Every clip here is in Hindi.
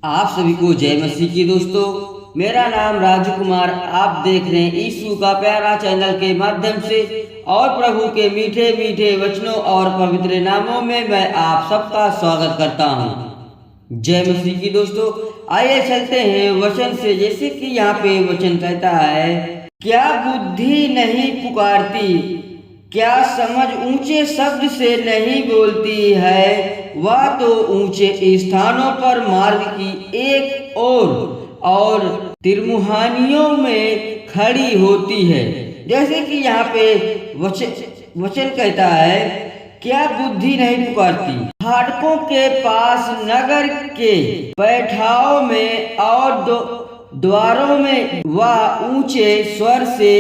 आप सभी को जय मसीह की दोस्तों। मेरा नाम राजकुमार, आप देख रहे हैं यीशु का प्यारा चैनल के माध्यम से, और प्रभु के मीठे मीठे वचनों और पवित्र नामों में मैं आप सबका स्वागत करता हूं। जय मसीह की दोस्तों, आइए चलते हैं वचन से। जैसे कि यहाँ पे वचन कहता है, क्या बुद्धि नहीं पुकारती, क्या समझ ऊंचे शब्द से नहीं बोलती है। वह तो ऊंचे स्थानों पर मार्ग की एक और तिरमुहानियों में खड़ी होती है। जैसे कि यहाँ पे वचन कहता है, क्या बुद्धि नहीं पुकारती। फाटकों के पास, नगर के पैठाओं में और द्वारों में वह ऊंचे स्वर से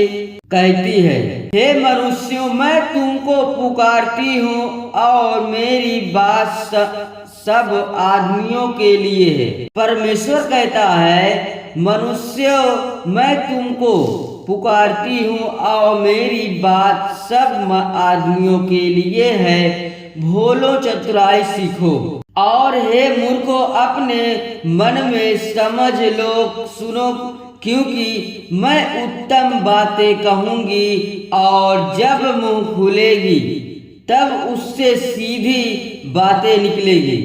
कहती है, हे मनुष्यों, मैं तुमको पुकारती हूँ और मेरी बात सब आदमियों के लिए है। परमेश्वर कहता है, मनुष्यों, मैं तुमको पुकारती हूँ और मेरी बात सब आदमियों के लिए है। भोलो, चतुराई सीखो, और हे मूर्खों, अपने मन में समझ लो, सुनो, क्योंकि मैं उत्तम बातें कहूंगी और जब मुंह खुलेगी तब उससे सीधी बातें निकलेगी,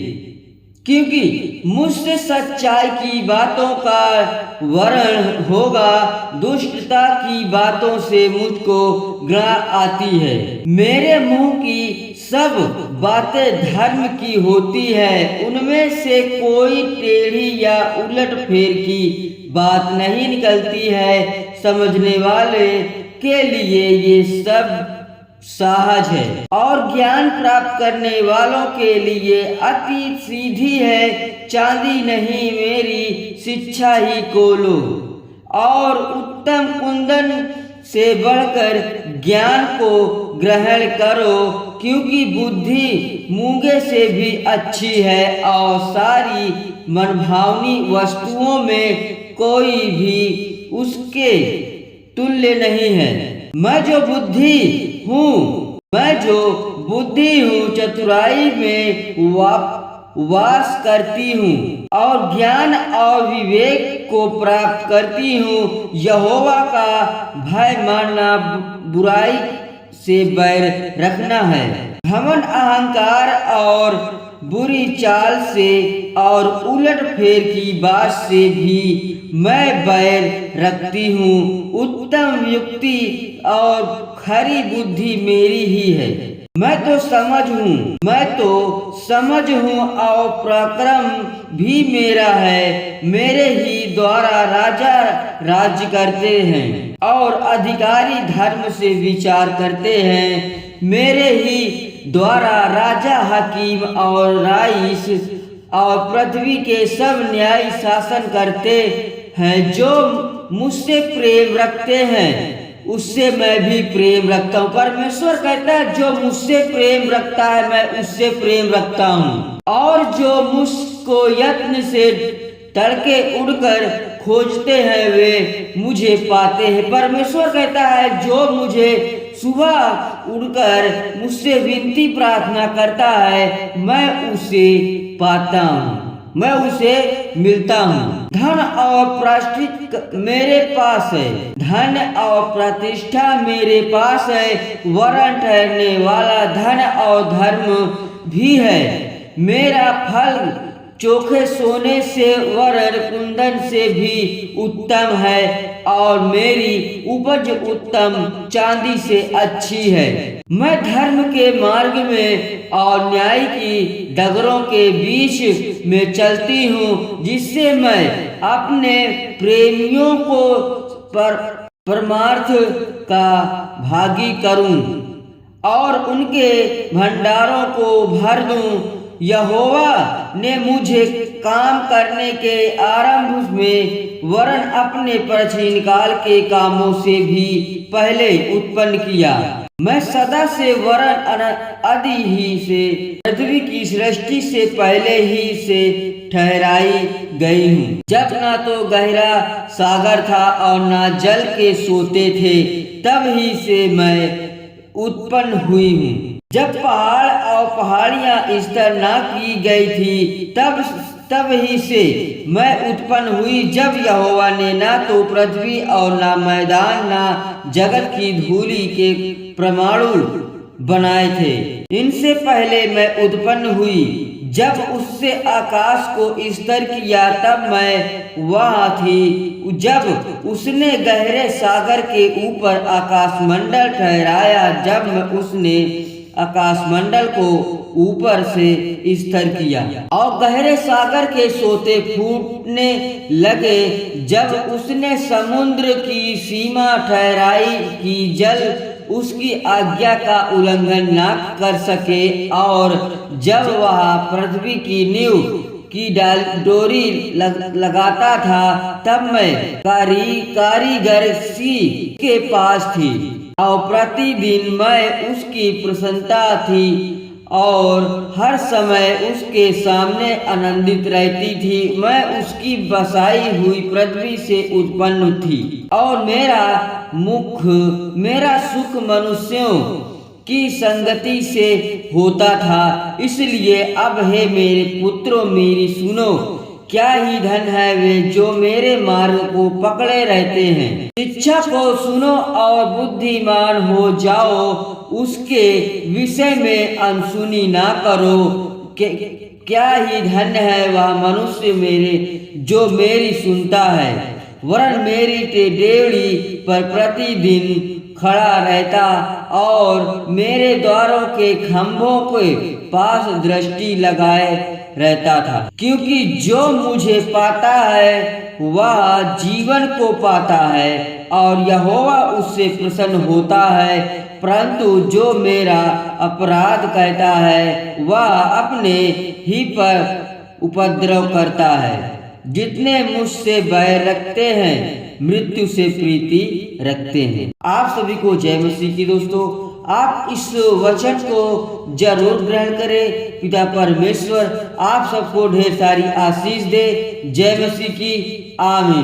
क्योंकि मुझसे सच्चाई की बातों का वर्ण होगा, दुष्टता की बातों से मुझको घृणा आती है। मेरे मुंह की सब बातें धर्म की होती है, उनमें से कोई टेढ़ी या उलट फेर की बात नहीं निकलती है। समझने वाले के लिए ये सब सहज है और ज्ञान प्राप्त करने वालों के लिए अति सीधी है। चांदी नहीं, मेरी शिक्षा ही खोलो, और उत्तम कुंदन से बढ़कर ज्ञान को ग्रहण करो, क्योंकि बुद्धि मूंगे से भी अच्छी है और सारी मनभावनी वस्तुओं में कोई भी उसके तुल्य नहीं है। मैं जो बुद्धि हूँ, चतुराई में वास करती हूँ और ज्ञान और विवेक को प्राप्त करती हूँ। यहोवा का भय मानना, बुराई से बैर रखना है। घमंड, अहंकार और बुरी चाल से और उलट फेर की बात से भी मैं बैर रखती हूँ। उत्तम युक्ति और खरी बुद्धि मेरी ही है। मैं तो समझ हूँ और पराक्रम भी मेरा है। मेरे ही द्वारा राजा राज्य करते हैं और अधिकारी धर्म से विचार करते हैं। मेरे ही द्वारा राजा, हकीम और राइस और पृथ्वी के सब न्यायी शासन करते हैं। जो मुझसे प्रेम रखते हैं उससे मैं भी प्रेम रखता हूँ। परमेश्वर कहता है, जो मुझसे प्रेम रखता है मैं उससे प्रेम रखता हूँ, और जो मुझको यत्न से तड़के उड़कर खोजते हैं वे मुझे पाते हैं। परमेश्वर कहता है, जो मुझे सुबह उड़कर मुझसे विनती प्रार्थना करता है मैं उसे पाता हूँ, मैं उसे मिलता हूँ। धन और प्रतिष्ठा मेरे पास है, धन और प्रतिष्ठा मेरे पास है। वरण ठहरने वाला धन और धर्म भी है। मेरा फल चोखे सोने से वरण कुंदन से भी उत्तम है, और मेरी उपज उत्तम चांदी से अच्छी है। मैं धर्म के मार्ग में और न्याय की डगरों के बीच में चलती हूँ, जिससे मैं अपने प्रेमियों को परमार्थ का भागी करूँ और उनके भंडारों को भर दूँ। यहोवा ने मुझे काम करने के आरंभ में वरन अपने प्राचीन काल के कामों से भी पहले उत्पन्न किया। मैं सदा से वरन आदि ही से पृथ्वी की सृष्टि से पहले ही से ठहराई गई हूँ, जब ना तो गहरा सागर था और ना जल के सोते थे, तब ही से मैं उत्पन्न हुई हूँ। जब पहाड़ और पहाड़ियां स्तर ना की गई थी, तब ही से मैं उत्पन्न हुई, जब यहोवा ने ना तो पृथ्वी और ना मैदान ना जगत की धूलि के परमाणु बनाए थे। इनसे पहले मैं उत्पन्न हुई, जब उससे आकाश को स्थिर किया तब मैं वहाँ थी। जब उसने गहरे सागर के ऊपर आकाशमंडल ठहराया, जब उसने आकाशमंडल को ऊपर से स्थिर किया और गहरे सागर के सोते फूटने लगे, जब उसने समुद्र की सीमा ठहराई कि जल उसकी आज्ञा का उल्लंघन न कर सके, और जब वह पृथ्वी की नींव की डोरी लगाता था, तब मैं कारीगर सी के पास थी और प्रतिदिन मैं उसकी प्रसन्नता थी और हर समय उसके सामने आनंदित रहती थी। मैं उसकी बसाई हुई पृथ्वी से उत्पन्न थी और मेरा सुख मनुष्यों की संगति से होता था। इसलिए अब हे मेरे पुत्रों, मेरी सुनो, क्या ही धन है वे जो मेरे मार्ग को पकड़े रहते हैं। शिक्षा को सुनो और बुद्धिमान हो जाओ, उसके विषय में अनसुनी ना करो। क्या ही धन्य है वह मनुष्य जो मेरी सुनता है, वरन मेरी डेवढ़ी पर प्रतिदिन खड़ा रहता और मेरे द्वारों के खंभों के पास दृष्टि लगाए रहता था। क्योंकि जो मुझे पाता है वह जीवन को पाता है और यहोवा उससे प्रसन्न होता है, परंतु जो मेरा अपराध कहता है वह अपने ही पर उपद्रव करता है। जितने मुझसे बैर रखते हैं मृत्यु से प्रीति रखते हैं। आप सभी को जय मसीह की। दोस्तों, आप इस वचन को जरूर ग्रहण करें। पिता परमेश्वर आप सबको ढेर सारी आशीष दे। जय मसीह की। आमीन।